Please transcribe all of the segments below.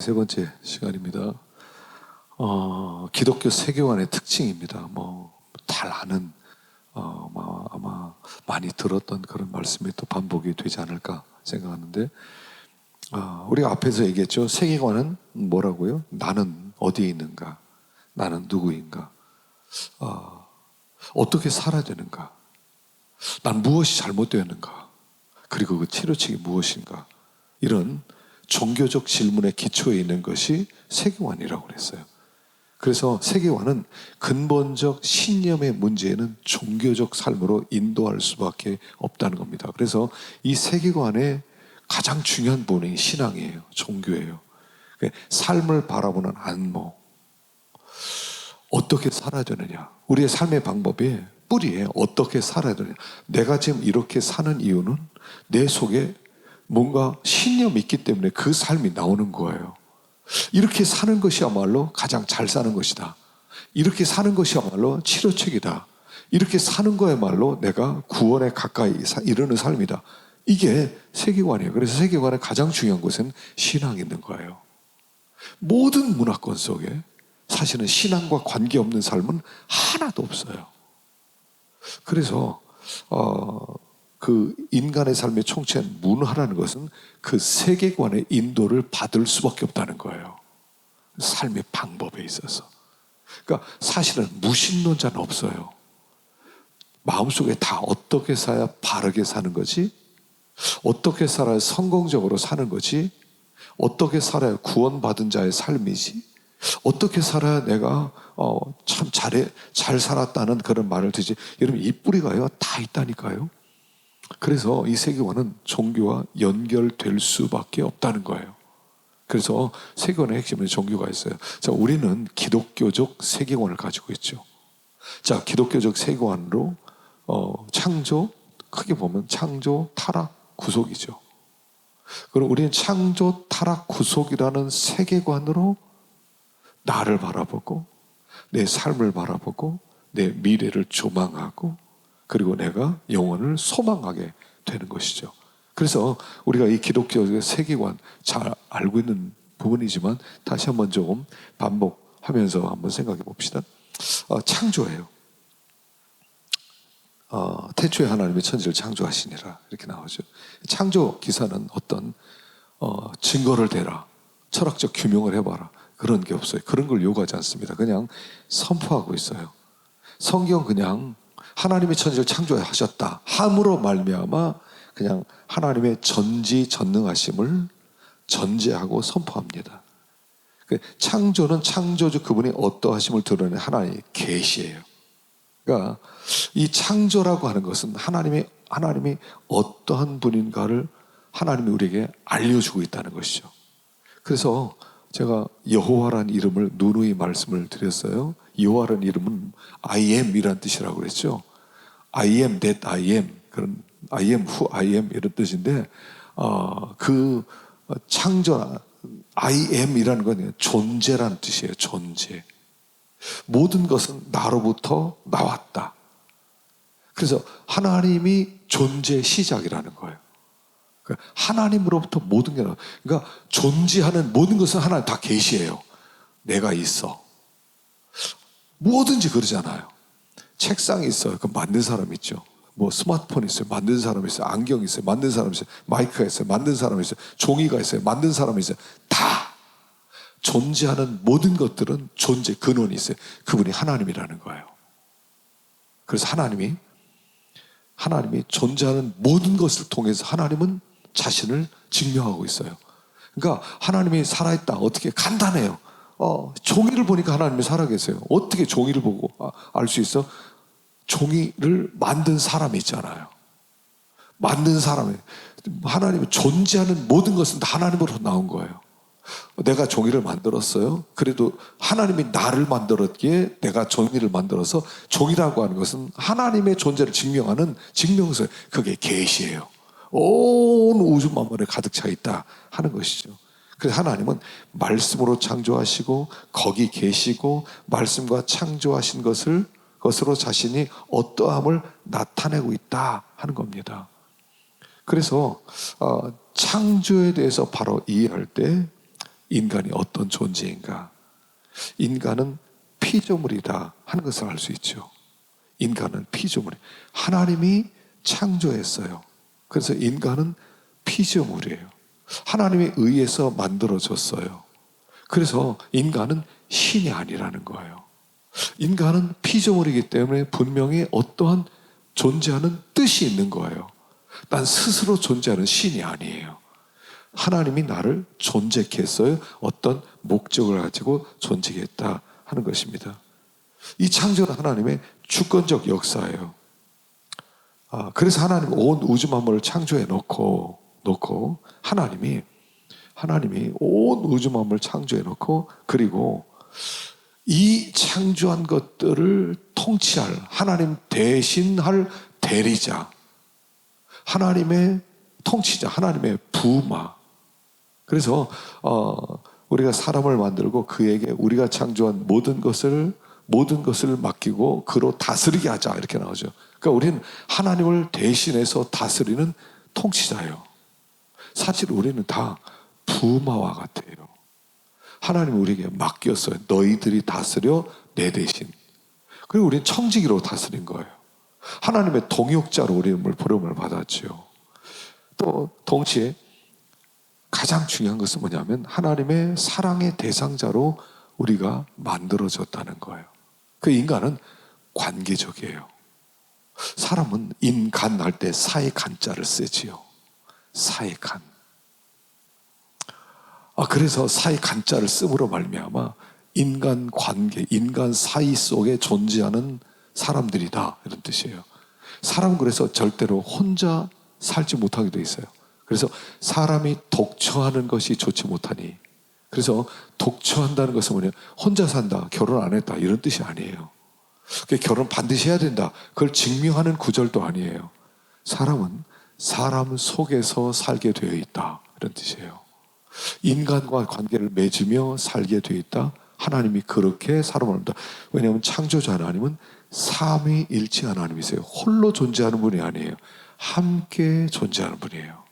세 번째 시간입니다. 기독교 세계관의 특징입니다. 잘 아는, 아마 많이 들었던 그런 말씀이 또 반복이 되지 않을까 생각하는데, 우리가 앞에서 얘기했죠. 세계관은 뭐라고요? 나는 어디에 있는가? 나는 누구인가? 어떻게 살아야 되는가? 난 무엇이 잘못되었는가? 그리고 그 치료책이 무엇인가? 이런 종교적 질문의 기초에 있는 것이 세계관이라고 그랬어요. 그래서 세계관은 근본적 신념의 문제에는 종교적 삶으로 인도할 수밖에 없다는 겁니다. 그래서 이 세계관의 가장 중요한 부분이 신앙이에요. 종교예요. 삶을 바라보는 안목, 어떻게 살아야 되느냐, 우리의 삶의 방법이 뿌리에 어떻게 살아야 되느냐. 내가 지금 이렇게 사는 이유는 내 속에 뭔가 신념이 있기 때문에 그 삶이 나오는 거예요. 이렇게 사는 것이야말로 가장 잘 사는 것이다. 이렇게 사는 것이야말로 치료책이다. 이렇게 사는 거야말로 내가 구원에 가까이 이르는 삶이다. 이게 세계관이에요. 그래서 세계관의 가장 중요한 것은 신앙이 있는 거예요. 모든 문화권 속에 사실은 신앙과 관계없는 삶은 하나도 없어요. 그래서 그 인간의 삶의 총체한 문화라는 것은 그 세계관의 인도를 받을 수밖에 없다는 거예요. 삶의 방법에 있어서. 그러니까 사실은 무신론자는 없어요. 마음속에 다 어떻게 살아야 바르게 사는 거지? 어떻게 살아야 성공적으로 사는 거지? 어떻게 살아야 구원받은 자의 삶이지? 어떻게 살아야 내가 참 잘 살았다는 그런 말을 듣지? 여러분, 이 뿌리가요 다 있다니까요. 그래서 이 세계관은 종교와 연결될 수밖에 없다는 거예요. 그래서 세계관의 핵심은 종교가 있어요. 자, 우리는 기독교적 세계관을 가지고 있죠. 자, 기독교적 세계관으로 창조, 크게 보면 창조, 타락, 구속이죠. 그럼 우리는 창조, 타락, 구속이라는 세계관으로 나를 바라보고 내 삶을 바라보고 내 미래를 조망하고 그리고 내가 영혼을 소망하게 되는 것이죠. 그래서 우리가 이 기독교의 세계관 잘 알고 있는 부분이지만 다시 한번 조금 반복하면서 한번 생각해 봅시다. 창조예요. 태초에 하나님이 천지를 창조하시니라 이렇게 나오죠. 창조 기사는 어떤 증거를 대라, 철학적 규명을 해봐라, 그런 게 없어요. 그런 걸 요구하지 않습니다. 그냥 선포하고 있어요. 성경 그냥 하나님이 천지를 창조하셨다 함으로 말미암아 그냥 하나님의 전지전능하심을 전제하고 선포합니다. 창조는 창조주 그분이 어떠하심을 드러내는 하나님의 계시예요. 그러니까 이 창조라고 하는 것은 하나님이 어떠한 분인가를 하나님이 우리에게 알려주고 있다는 것이죠. 그래서 제가 여호와라는 이름을 누누이 말씀을 드렸어요. 여호와라는 이름은 I am 이란 뜻이라고 그랬죠. I am that I am, 그런 I am who I am 이런 뜻인데 그 창조 I am 이라는 건 존재라는 뜻이에요. 존재. 모든 것은 나로부터 나왔다. 그래서 하나님이 존재의 시작이라는 거예요. 하나님으로부터 모든 게 나와. 그러니까 존재하는 모든 것은 하나님 다 계시예요. 내가 있어. 뭐든지 그러잖아요. 책상이 있어요. 그 만든 사람 있죠. 스마트폰 있어요. 만든 사람 있어요. 안경 있어요. 만든 사람 있어요. 마이크가 있어요. 만든 사람 있어요. 종이가 있어요. 만든 사람 있어요. 다 존재하는 모든 것들은 존재 근원이 있어요. 그분이 하나님이라는 거예요. 그래서 하나님이 존재하는 모든 것을 통해서 하나님은 자신을 증명하고 있어요. 그러니까 하나님이 살아있다. 어떻게? 간단해요. 종이를 보니까 하나님이 살아계세요. 어떻게 종이를 보고 알 수 있어? 종이를 만든 사람이 있잖아요. 만든 사람이. 하나님이 존재하는 모든 것은 다 하나님으로부터 나온 거예요. 내가 종이를 만들었어요. 그래도 하나님이 나를 만들었기에 내가 종이를 만들어서, 종이라고 하는 것은 하나님의 존재를 증명하는 증명서예요. 그게 계시예요. 온 우주 만물에 가득 차 있다 하는 것이죠. 그래서 하나님은 말씀으로 창조하시고 거기 계시고 말씀과 창조하신 것으로 자신이 어떠함을 나타내고 있다 하는 겁니다. 그래서 창조에 대해서 바로 이해할 때 인간이 어떤 존재인가? 인간은 피조물이다 하는 것을 알 수 있죠. 인간은 피조물이 하나님이 창조했어요. 그래서 인간은 피조물이에요. 하나님에 의해서 만들어졌어요. 그래서 인간은 신이 아니라는 거예요. 인간은 피조물이기 때문에 분명히 어떠한 존재하는 뜻이 있는 거예요. 난 스스로 존재하는 신이 아니에요. 하나님이 나를 존재케 했어요. 어떤 목적을 가지고 존재했다 하는 것입니다. 이 창조는 하나님의 주권적 역사예요. 그래서 하나님 온 우주 만물을 창조해 놓고 하나님이 온 우주 만물을 창조해 놓고 그리고 이 창조한 것들을 통치할 하나님 대신할 대리자, 하나님의 통치자, 하나님의 부마. 그래서 우리가 사람을 만들고 그에게 우리가 창조한 모든 것을 맡기고 그로 다스리게 하자 이렇게 나오죠. 그러니까 우리는 하나님을 대신해서 다스리는 통치자예요. 사실 우리는 다 부마와 같아요. 하나님이 우리에게 맡겼어요. 너희들이 다스려 내 대신. 그리고 우리는 청지기로 다스린 거예요. 하나님의 동역자로 우리를 부름을 받았죠. 또 동시에 가장 중요한 것은 뭐냐면 하나님의 사랑의 대상자로 우리가 만들어졌다는 거예요. 그 인간은 관계적이에요. 사람은 인간 할 때 사의 간자를 쓰지요. 사의 간. 그래서 사의 간자를 씀으로 말미암아 인간 관계, 인간 사이 속에 존재하는 사람들이다 이런 뜻이에요. 사람은 그래서 절대로 혼자 살지 못하게 돼 있어요. 그래서 사람이 독처하는 것이 좋지 못하니, 그래서 독처한다는 것은 뭐냐, 혼자 산다, 결혼 안 했다 이런 뜻이 아니에요. 결혼 반드시 해야 된다, 그걸 증명하는 구절도 아니에요. 사람은 사람 속에서 살게 되어 있다 이런 뜻이에요. 인간과 관계를 맺으며 살게 되어 있다. 하나님이 그렇게 사람을 합니다. 왜냐하면 창조자 하나님은 삼위일체 하나님이세요. 홀로 존재하는 분이 아니에요. 함께 존재하는 분이에요.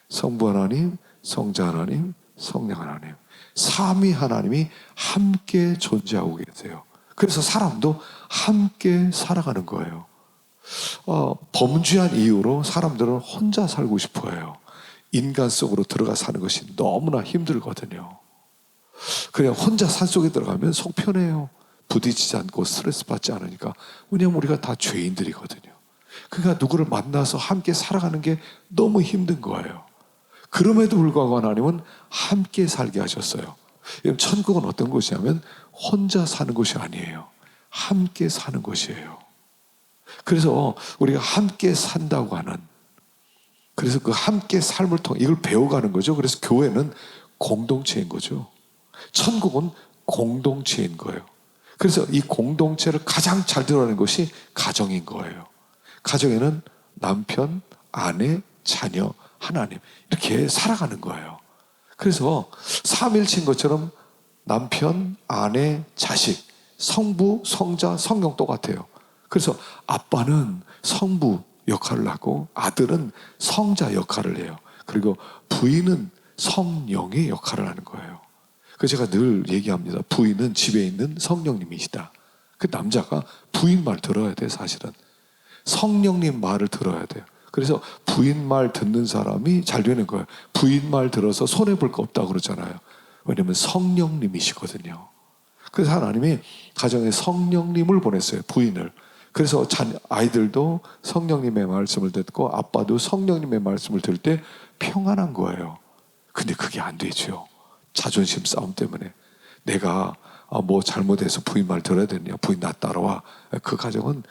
성부 하나님, 성자 하나님, 성령 하나님, 삼위 하나님이 함께 존재하고 계세요. 그래서 사람도 함께 살아가는 거예요. 범죄한 이유로 사람들은 혼자 살고 싶어 해요. 인간 속으로 들어가 사는 것이 너무나 힘들거든요. 그냥 혼자 산속에 들어가면 속 편해요. 부딪히지 않고 스트레스 받지 않으니까. 왜냐하면 우리가 다 죄인들이거든요. 그러니까 누구를 만나서 함께 살아가는 게 너무 힘든 거예요. 그럼에도 불구하고 하나님은 함께 살게 하셨어요. 천국은 어떤 곳이냐면 혼자 사는 곳이 아니에요. 함께 사는 곳이에요. 그래서 우리가 함께 산다고 하는, 그래서 그 함께 삶을 통해 이걸 배워가는 거죠. 그래서 교회는 공동체인 거죠. 천국은 공동체인 거예요. 그래서 이 공동체를 가장 잘 드러내는 것이 가정인 거예요. 가정에는 남편, 아내, 자녀, 하나님 이렇게 살아가는 거예요. 그래서 삼일체인 것처럼 남편, 아내, 자식, 성부, 성자, 성령 똑같아요. 그래서 아빠는 성부 역할을 하고 아들은 성자 역할을 해요. 그리고 부인은 성령의 역할을 하는 거예요. 그래서 제가 늘 얘기합니다. 부인은 집에 있는 성령님이시다. 그 남자가 부인 말 들어야 돼. 사실은 성령님 말을 들어야 돼요. 그래서 부인 말 듣는 사람이 잘 되는 거예요. 부인 말 들어서 손해볼 거 없다고 그러잖아요. 왜냐하면 성령님이시거든요. 그래서 하나님이 가정에 성령님을 보냈어요. 부인을. 그래서 아이들도 성령님의 말씀을 듣고 아빠도 성령님의 말씀을 들을 때 평안한 거예요. 근데 그게 안 되죠. 자존심 싸움 때문에. 내가 뭐 잘못해서 부인 말 들어야 되느냐, 부인 나 따라와. 그 가정은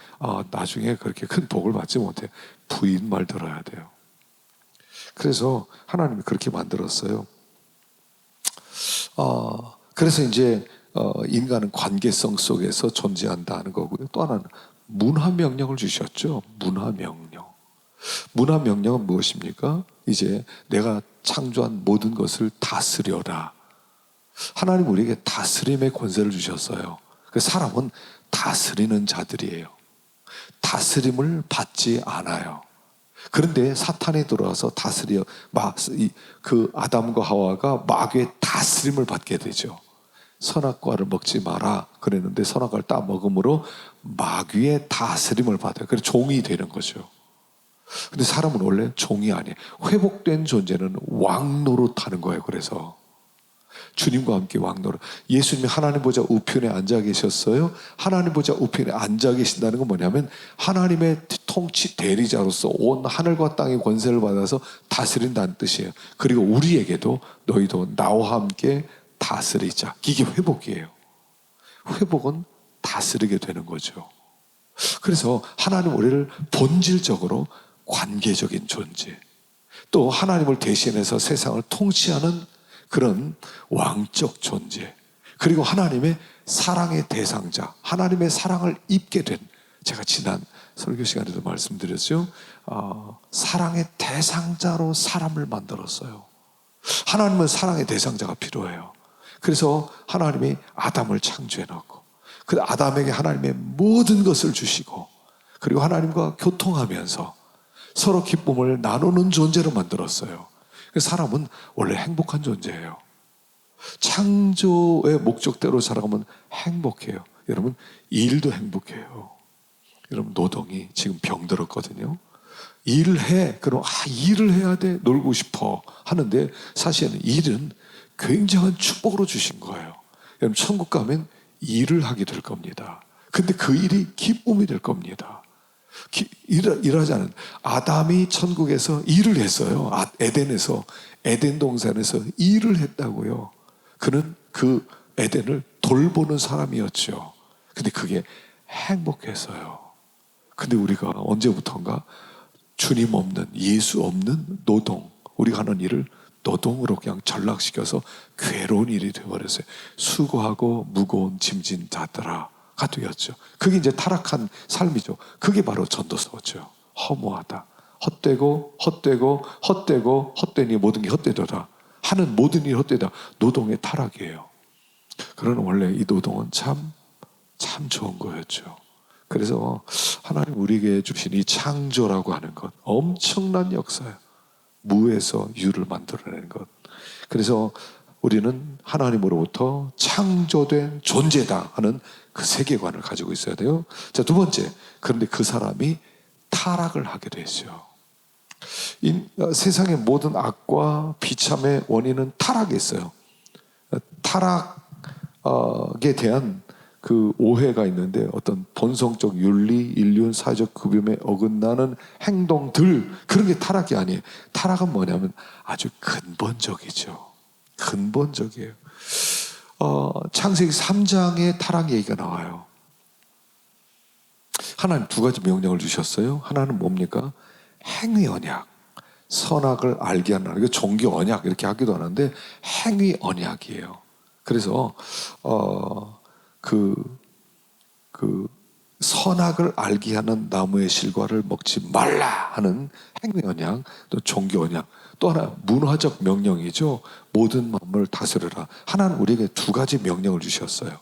나중에 그렇게 큰 복을 받지 못해요. 부인 말 들어야 돼요. 그래서 하나님이 그렇게 만들었어요. 그래서 이제 인간은 관계성 속에서 존재한다는 거고요. 또 하나는 문화명령을 주셨죠. 문화명령. 문화명령은 무엇입니까? 이제 내가 창조한 모든 것을 다스려라. 하나님 우리에게 다스림의 권세를 주셨어요. 그 사람은 다스리는 자들이에요. 다스림을 받지 않아요. 그런데 사탄이 들어와서 다스려 그 아담과 하와가 마귀의 다스림을 받게 되죠. 선악과를 먹지 마라 그랬는데 선악과를 따 먹음으로 마귀의 다스림을 받아요. 그래서 종이 되는 거죠. 근데 사람은 원래 종이 아니에요. 회복된 존재는 왕노릇하는 거예요. 그래서 주님과 함께 왕노릇. 예수님이 하나님 보좌 우편에 앉아 계셨어요. 하나님 보좌 우편에 앉아 계신다는 건 뭐냐면 하나님의 통치 대리자로서 온 하늘과 땅의 권세를 받아서 다스린다는 뜻이에요. 그리고 우리에게도 너희도 나와 함께 다스리자. 이게 회복이에요. 회복은 다스리게 되는 거죠. 그래서 하나님 우리를 본질적으로 관계적인 존재, 또 하나님을 대신해서 세상을 통치하는 그런 왕적 존재, 그리고 하나님의 사랑의 대상자, 하나님의 사랑을 입게 된, 제가 지난 설교 시간에도 말씀드렸죠. 사랑의 대상자로 사람을 만들었어요. 하나님은 사랑의 대상자가 필요해요. 그래서 하나님이 아담을 창조해 놓고 그 아담에게 하나님의 모든 것을 주시고 그리고 하나님과 교통하면서 서로 기쁨을 나누는 존재로 만들었어요. 사람은 원래 행복한 존재예요. 창조의 목적대로 살아가면 행복해요. 여러분, 일도 행복해요. 여러분, 노동이 지금 병들었거든요. 일을 해. 그럼 일을 해야 돼. 놀고 싶어 하는데 사실은 일은 굉장한 축복으로 주신 거예요. 여러분, 천국 가면 일을 하게 될 겁니다. 근데 그 일이 기쁨이 될 겁니다. 일하지 않은 아담이 천국에서 일을 했어요. 에덴에서, 에덴 동산에서 일을 했다고요. 그는 그 에덴을 돌보는 사람이었죠. 근데 그게 행복했어요. 근데 우리가 언제부턴가 주님 없는, 예수 없는 노동, 우리가 하는 일을 노동으로 그냥 전락시켜서 괴로운 일이 되어버렸어요. 수고하고 무거운 짐진 자들아 가 되었죠. 그게 이제 타락한 삶이죠. 그게 바로 전도서죠. 허무하다. 헛되고 헛되고 헛되고 헛되니 모든 게 헛되도다. 하는 모든 일이 헛되다. 노동의 타락이에요. 그러나 원래 이 노동은 참 좋은 거였죠. 그래서 하나님 우리에게 주신 이 창조라고 하는 것, 엄청난 역사예요. 무에서 유를 만들어내는 것. 그래서 우리는 하나님으로부터 창조된 존재다 하는 그 세계관을 가지고 있어야 돼요. 자, 두 번째, 그런데 그 사람이 타락을 하게 되죠. 세상의 모든 악과 비참의 원인은 타락에 있어요. 타락에 대한 그 오해가 있는데 어떤 본성적 윤리, 인륜, 사회적 급염에 어긋나는 행동들, 그런 게 타락이 아니에요. 타락은 뭐냐면 아주 근본적이죠. 근본적이에요. 창세기 3장에 타락 얘기가 나와요. 하나님 두 가지 명령을 주셨어요. 하나는 뭡니까? 행위 언약. 선악을 알게 하는, 이거 종교 언약 이렇게 하기도 하는데 행위 언약이에요. 그래서 선악을 알게 하는 나무의 실과를 먹지 말라 하는 행위 언약, 또 종교 언약, 또 하나 문화적 명령이죠. 모든 만물을 다스려라. 하나는 우리에게 두 가지 명령을 주셨어요.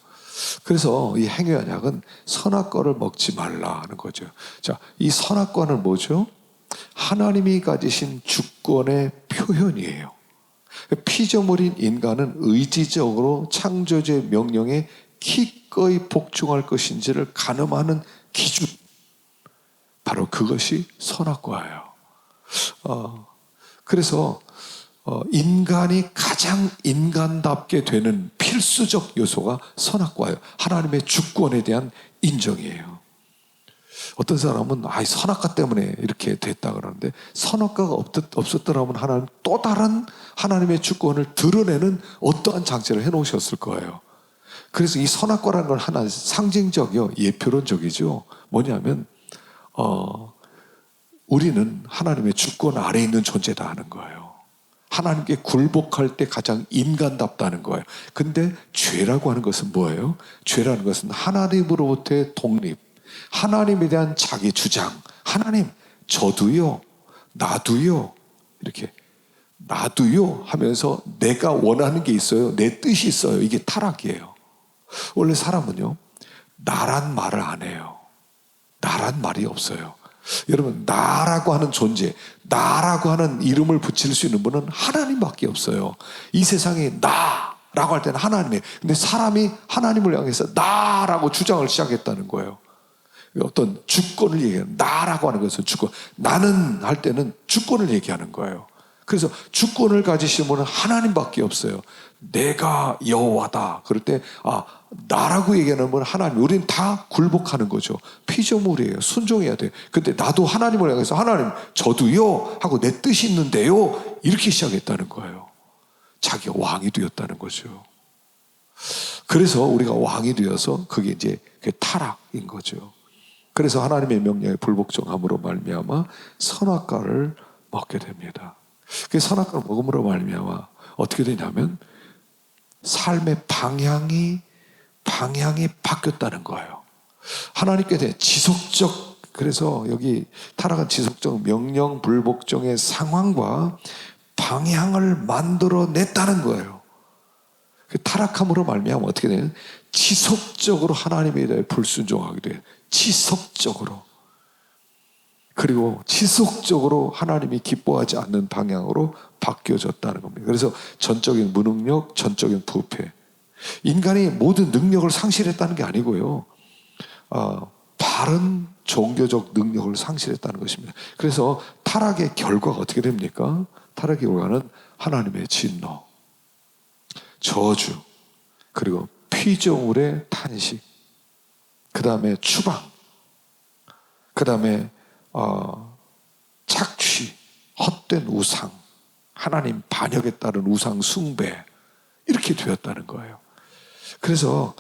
그래서 이 행위 언약은 선악과를 먹지 말라 하는 거죠. 자, 이 선악과는 뭐죠? 하나님이 가지신 주권의 표현이에요. 피조물인 인간은 의지적으로 창조주의 명령에 기꺼이 복종할 것인지를 가늠하는 기준, 바로 그것이 선악과예요. 그래서 인간이 가장 인간답게 되는 필수적 요소가 선악과예요. 하나님의 주권에 대한 인정이에요. 어떤 사람은 선악과 때문에 이렇게 됐다 그러는데, 선악과가 없었더라면 하나님 또 다른 하나님의 주권을 드러내는 어떠한 장치를 해놓으셨을 거예요. 그래서 이 선악과라는 건 하나 상징적이요, 예표론적이죠. 뭐냐면 우리는 하나님의 주권 아래에 있는 존재다 하는 거예요. 하나님께 굴복할 때 가장 인간답다는 거예요. 근데 죄라고 하는 것은 뭐예요? 죄라는 것은 하나님으로부터의 독립, 하나님에 대한 자기 주장, 하나님 저도요, 나도요, 이렇게 나도요 하면서 내가 원하는 게 있어요, 내 뜻이 있어요. 이게 타락이에요. 원래 사람은요, 나란 말을 안 해요. 나란 말이 없어요. 여러분, 나라고 하는 존재, 나라고 하는 이름을 붙일 수 있는 분은 하나님밖에 없어요. 이 세상에 나라고 할 때는 하나님이에요. 근데 사람이 하나님을 향해서 나라고 주장을 시작했다는 거예요. 어떤 주권을 얘기하는, 나라고 하는 것은 주권, 나는 할 때는 주권을 얘기하는 거예요. 그래서 주권을 가지신 분은 하나님밖에 없어요. 내가 여호와다 그럴 때 나라고 얘기하는 분은 하나님. 우리는 다 굴복하는 거죠. 피조물이에요. 순종해야 돼요. 근데 나도 하나님을 향해서 하나님 저도요 하고 내 뜻이 있는데요 이렇게 시작했다는 거예요. 자기가 왕이 되었다는 거죠. 그래서 우리가 왕이 되어서 그게 이제 타락인 거죠. 그래서 하나님의 명령에 불복종함으로 말미암아 선악과를 먹게 됩니다. 그 선악과를 먹음으로 말미암아 어떻게 되냐면 삶의 방향이 바뀌었다는 거예요. 하나님께 대해 지속적, 그래서 여기 타락한 지속적 명령 불복종의 상황과 방향을 만들어냈다는 거예요. 그 타락함으로 말미암아 어떻게 되냐면 지속적으로 하나님에 대해 불순종하게 돼요. 지속적으로. 그리고 지속적으로 하나님이 기뻐하지 않는 방향으로 바뀌어졌다는 겁니다. 그래서 전적인 무능력, 전적인 부패. 인간이 모든 능력을 상실했다는 게 아니고요. 바른 종교적 능력을 상실했다는 것입니다. 그래서 타락의 결과가 어떻게 됩니까? 타락의 결과는 하나님의 진노, 저주, 그리고 피조물의 탄식, 그 다음에 추방, 그 다음에 착취, 헛된 우상, 하나님 반역에 따른 우상 숭배, 이렇게 되었다는 거예요. 그래서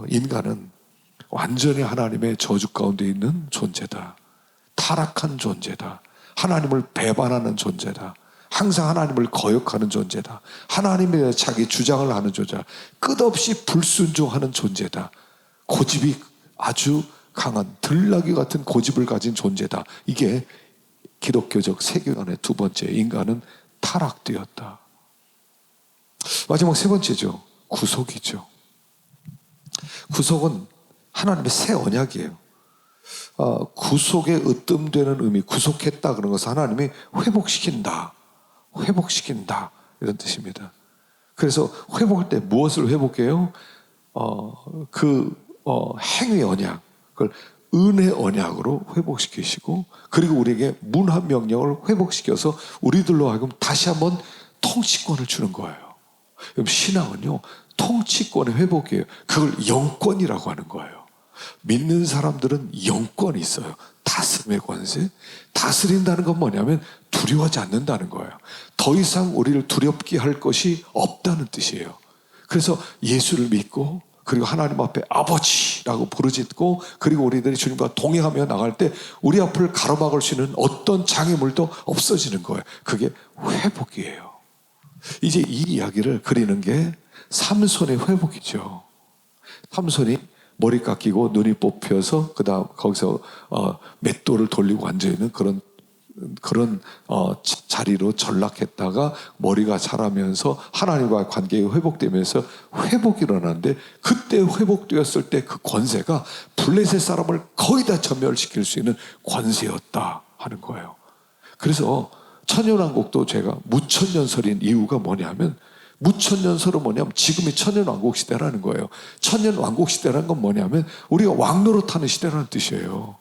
인간은 완전히 하나님의 저주 가운데 있는 존재다. 타락한 존재다. 하나님을 배반하는 존재다. 항상 하나님을 거역하는 존재다. 하나님에 대해 자기 주장을 하는 존재다. 끝없이 불순종하는 존재다. 고집이 아주 강한 들나귀 같은 고집을 가진 존재다. 이게 기독교적 세계관의 두 번째, 인간은 타락되었다. 마지막 세 번째죠. 구속이죠. 구속은 하나님의 새 언약이에요. 구속에 으뜸되는 의미, 구속했다 그런 것은 하나님이 회복시킨다 이런 뜻입니다. 그래서 회복할 때 무엇을 회복해요? 행위 언약, 그걸 은혜 언약으로 회복시키시고, 그리고 우리에게 문화 명령을 회복시켜서 우리들로 하여금 다시 한번 통치권을 주는 거예요. 그럼 신앙은요, 통치권의 회복이에요. 그걸 영권이라고 하는 거예요. 믿는 사람들은 영권이 있어요. 다스림의 권세. 다스린다는 건 뭐냐면 두려워하지 않는다는 거예요. 더 이상 우리를 두렵게 할 것이 없다는 뜻이에요. 그래서 예수를 믿고, 그리고 하나님 앞에 아버지라고 부르짖고, 그리고 우리들이 주님과 동행하며 나갈 때 우리 앞을 가로막을 수 있는 어떤 장애물도 없어지는 거예요. 그게 회복이에요. 이제 이 이야기를 그리는 게 삼손의 회복이죠. 삼손이 머리 깎이고 눈이 뽑혀서 그다음 거기서 맷돌을 돌리고 앉아있는 그런 자리로 전락했다가 머리가 자라면서 하나님과의 관계가 회복되면서 회복이 일어나는데, 그때 회복되었을 때 그 권세가 블레셋 사람을 거의 다 전멸시킬 수 있는 권세였다 하는 거예요. 그래서 천년왕국도 제가 무천년설인 이유가 뭐냐면, 무천년설은 뭐냐면 지금이 천년왕국 시대라는 거예요. 천년왕국 시대라는 건 뭐냐면 우리가 왕노릇하는 시대라는 뜻이에요.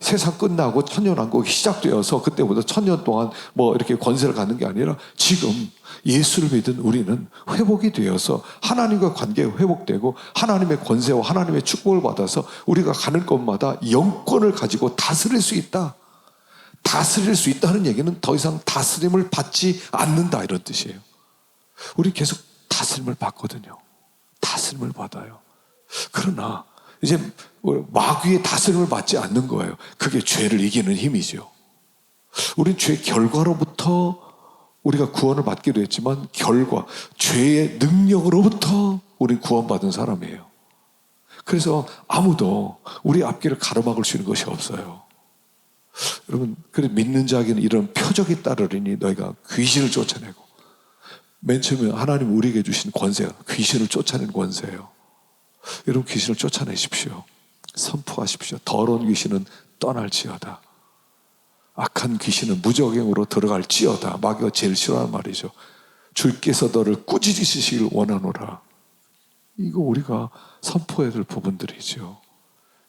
세상 끝나고 천년왕국이 시작되어서 그때부터 천년 동안 이렇게 권세를 갖는 게 아니라, 지금 예수를 믿은 우리는 회복이 되어서 하나님과 관계가 회복되고 하나님의 권세와 하나님의 축복을 받아서 우리가 가는 곳마다 영권을 가지고 다스릴 수 있다. 다스릴 수 있다는 얘기는 더 이상 다스림을 받지 않는다 이런 뜻이에요. 우리 계속 다스림을 받거든요. 다스림을 받아요. 그러나 이제 마귀의 다스림을 받지 않는 거예요. 그게 죄를 이기는 힘이죠. 우린 죄 결과로부터 우리가 구원을 받기도 했지만, 죄의 능력으로부터 우린 구원받은 사람이에요. 그래서 아무도 우리 앞길을 가로막을 수 있는 것이 없어요. 여러분, 그래 믿는 자에게는 이런 표적이 따르리니 너희가 귀신을 쫓아내고, 맨 처음에 하나님 우리에게 주신 권세가 귀신을 쫓아내는 권세예요. 여러분, 귀신을 쫓아내십시오. 선포하십시오. 더러운 귀신은 떠날지어다. 악한 귀신은 무적행으로 들어갈지어다. 마귀가 제일 싫어하는 말이죠. 주께서 너를 꾸짖으시길 원하노라. 이거 우리가 선포해야 될 부분들이죠.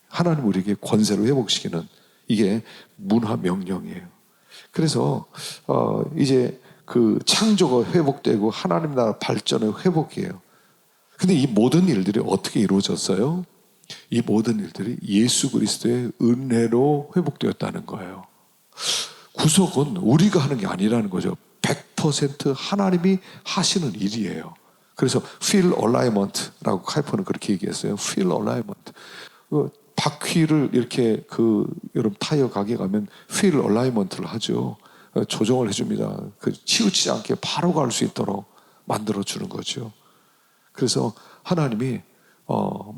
하나님 우리에게 권세로 회복시키는 이게 문화 명령이에요. 그래서 이제 그 창조가 회복되고 하나님 나라 발전의 회복이에요. 근데 이 모든 일들이 어떻게 이루어졌어요? 이 모든 일들이 예수 그리스도의 은혜로 회복되었다는 거예요. 구속은 우리가 하는 게 아니라는 거죠. 100% 하나님이 하시는 일이에요. 그래서 feel alignment라고 칼포는 그렇게 얘기했어요. feel alignment. 바퀴를 이렇게 여러분 타이어 가게 가면 feel alignment를 하죠. 조정을 해줍니다. 치우치지 않게 바로 갈 수 있도록 만들어주는 거죠. 그래서 하나님이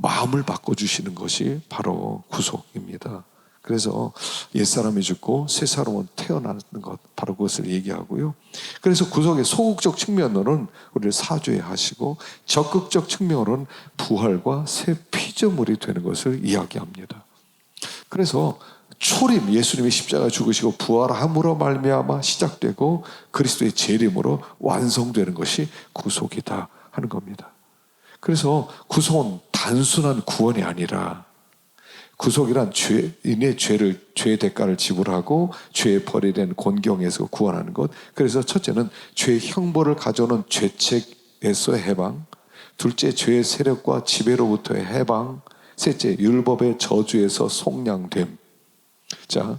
마음을 바꿔주시는 것이 바로 구속입니다. 그래서 옛사람이 죽고 새 사람은 태어나는 것, 바로 그것을 얘기하고요. 그래서 구속의 소극적 측면으로는 우리를 사죄 하시고 적극적 측면으로는 부활과 새 피조물이 되는 것을 이야기합니다. 그래서 초림, 예수님이 십자가에 죽으시고 부활함으로 말미암아 시작되고 그리스도의 재림으로 완성되는 것이 구속이다 하는 겁니다. 그래서 구속은 단순한 구원이 아니라 구속이란 죄인의 죄의 대가를 지불하고 죄의 벌이 된 곤경에서 구원하는 것. 그래서 첫째는 죄의 형벌을 가져오는 죄책에서의 해방, 둘째 죄의 세력과 지배로부터의 해방, 셋째 율법의 저주에서 속량됨. 자,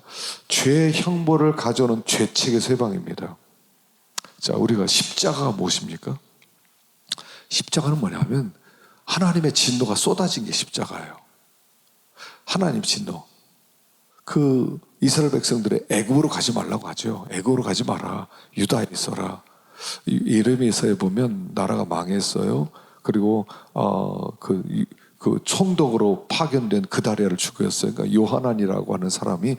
죄의 형벌을 가져오는 죄책에서 해방입니다. 자, 우리가 십자가가 무엇입니까? 십자가는 뭐냐면 하나님의 진노가 쏟아진 게 십자가예요. 하나님 진노. 이스라엘 백성들의 애굽으로 가지 말라고 하죠. 애굽으로 가지 마라. 유다에 있어라. 예레미야서에 보면 나라가 망했어요. 그리고 총독으로 파견된 그다리아를 죽였어요. 그러니까 요하난이라고 하는 사람이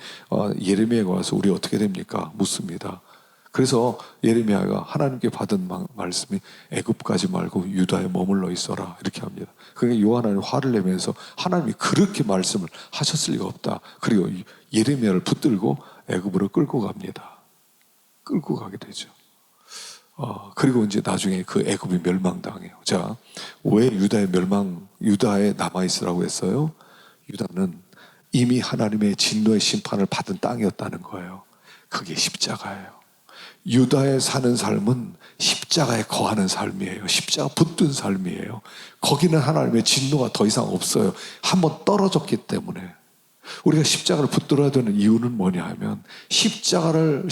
예레미야가 와서 우리 어떻게 됩니까? 묻습니다. 그래서 예레미야가 하나님께 받은 말씀이 애굽 가지 말고 유다에 머물러 있어라 이렇게 합니다. 그러니까 요한은 화를 내면서 하나님이 그렇게 말씀을 하셨을 리가 없다. 그리고 예레미야를 붙들고 애굽으로 끌고 갑니다. 끌고 가게 되죠. 그리고 이제 나중에 그 애굽이 멸망당해요. 자, 왜 유다에 남아있으라고 했어요? 유다는 이미 하나님의 진노의 심판을 받은 땅이었다는 거예요. 그게 십자가예요. 유다에 사는 삶은 십자가에 거하는 삶이에요. 십자가 붙든 삶이에요. 거기는 하나님의 진노가 더 이상 없어요. 한번 떨어졌기 때문에. 우리가 십자가를 붙들어야 되는 이유는 뭐냐 하면 십자가는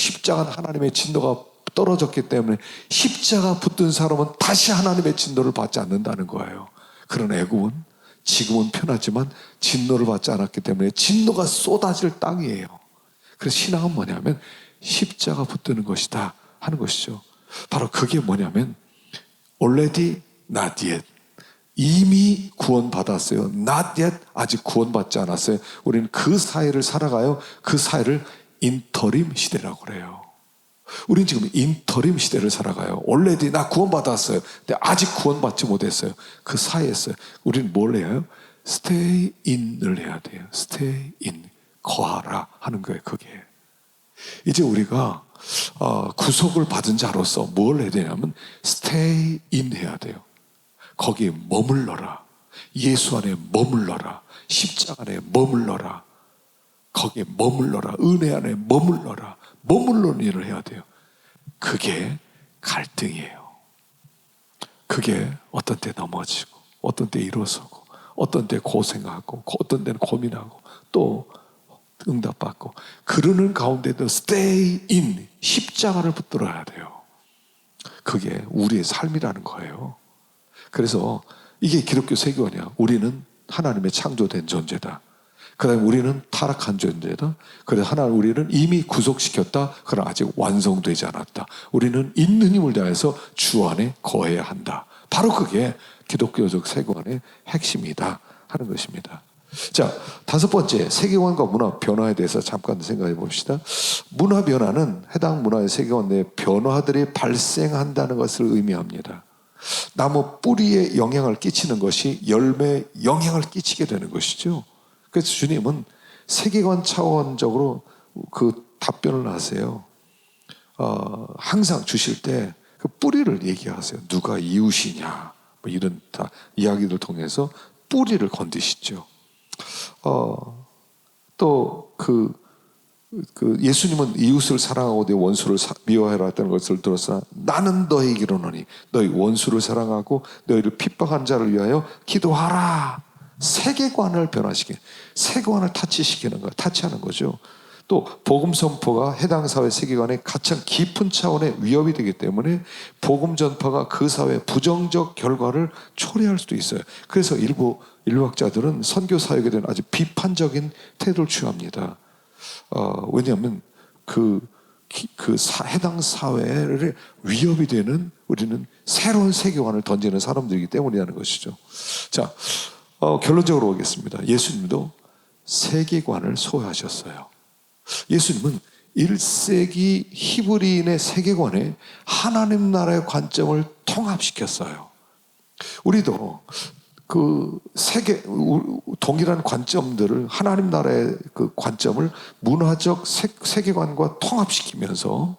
하나님의 진노가 떨어졌기 때문에 십자가 붙든 사람은 다시 하나님의 진노를 받지 않는다는 거예요. 그런 애굽은 지금은 편하지만 진노를 받지 않았기 때문에 진노가 쏟아질 땅이에요. 그래서 신앙은 뭐냐면 십자가 붙드는 것이다 하는 것이죠. 바로 그게 뭐냐면 already not yet. 이미 구원받았어요. not yet. 아직 구원받지 않았어요. 우리는 그 사이를 살아가요. 그 사이를 인터림 시대라고 그래요. 우리는 지금 인터림 시대를 살아가요. already 나 구원받았어요. 근데 아직 구원받지 못했어요. 그 사이에 있어요. 우리는 뭘 해야 해요? stay in을 해야 돼요. stay in. 거하라 하는 거예요. 그게. 이제 우리가 구속을 받은 자로서 뭘 해야 되냐면 stay in 해야 돼요. 거기에 머물러라. 예수 안에 머물러라. 십자가 안에 머물러라. 거기에 머물러라. 은혜 안에 머물러라. 머물러는 일을 해야 돼요. 그게 갈등이에요. 그게 어떤 때 넘어지고 어떤 때 일어서고 어떤 때 고생하고 어떤 때는 고민하고 또 응답받고 그러는 가운데도 stay in 십자가를 붙들어야 돼요. 그게 우리의 삶이라는 거예요. 그래서 이게 기독교 세계관이야. 우리는 하나님의 창조된 존재다. 그 다음에 우리는 타락한 존재다. 그래서 하나님 우리는 이미 구속시켰다. 그러나 아직 완성되지 않았다. 우리는 있는 힘을 다해서 주 안에 거해야 한다. 바로 그게 기독교적 세계관의 핵심이다 하는 것입니다. 자, 다섯 번째, 세계관과 문화 변화에 대해서 잠깐 생각해 봅시다. 문화 변화는 해당 문화의 세계관 내 변화들이 발생한다는 것을 의미합니다. 나무 뿌리에 영향을 끼치는 것이 열매에 영향을 끼치게 되는 것이죠. 그래서 주님은 세계관 차원적으로 그 답변을 하세요. 항상 주실 때 그 뿌리를 얘기하세요. 누가 이웃이냐, 뭐 이런 다 이야기를 통해서 뿌리를 건드시죠. 또 예수님은 이웃을 사랑하고 내 원수를 미워해라 했다는 것을 들어서 나는 너에게 이르노니 너희 원수를 사랑하고 너희를 핍박한 자를 위하여 기도하라. 세계관을 변화시키는, 세계관을 타치하는 거죠. 또 복음 선포가 해당 사회 세계관의 가장 깊은 차원의 위협이 되기 때문에 복음 전파가 그 사회의 부정적 결과를 초래할 수도 있어요. 그래서 일부 인류학자들은 선교 사역에 대한 아주 비판적인 태도를 취합니다. 왜냐하면 해당 사회를 위협이 되는 우리는 새로운 세계관을 던지는 사람들이기 때문이라는 것이죠. 자, 결론적으로 오겠습니다. 예수님도 세계관을 소유하셨어요. 예수님은 1세기 히브리인의 세계관에 하나님 나라의 관점을 통합시켰어요. 우리도 동일한 관점들을, 하나님 나라의 그 관점을 문화적 세계관과 통합시키면서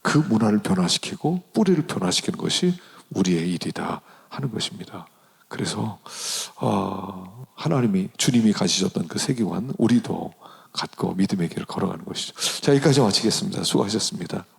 그 문화를 변화시키고 뿌리를 변화시키는 것이 우리의 일이다 하는 것입니다. 그래서 주님이 가지셨던 그 세계관 우리도 갖고 믿음의 길을 걸어가는 것이죠. 자, 여기까지 마치겠습니다. 수고하셨습니다.